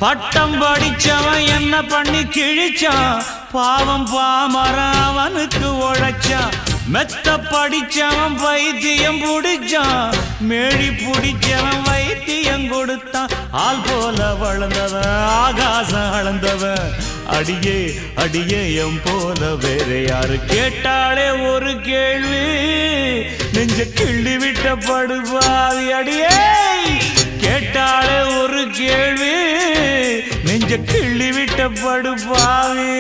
பட்டம் படிச்சவன் என்ன பண்ணி கிழிச்சான் பாவம் பாமரன் அவனுக்கு உழைச்சான் மெத்த படிச்சவன் வைத்தியம் புடிச்சான் மேழி புடிச்சவன் வைத்தியம் கொடுத்தான் ஆள் போல வளர்ந்தவன் ஆகாசம் அளந்தவன் அடியே அடியே எம் போல வேற யாரு கேட்டாலே ஒரு கேள்வி நெஞ்ச கிள்ளி விட்ட படுபாவி அடியே கேட்டாலே ஒரு கேள்வி நெஞ்ச கிள்ளி விட்ட படுபாவி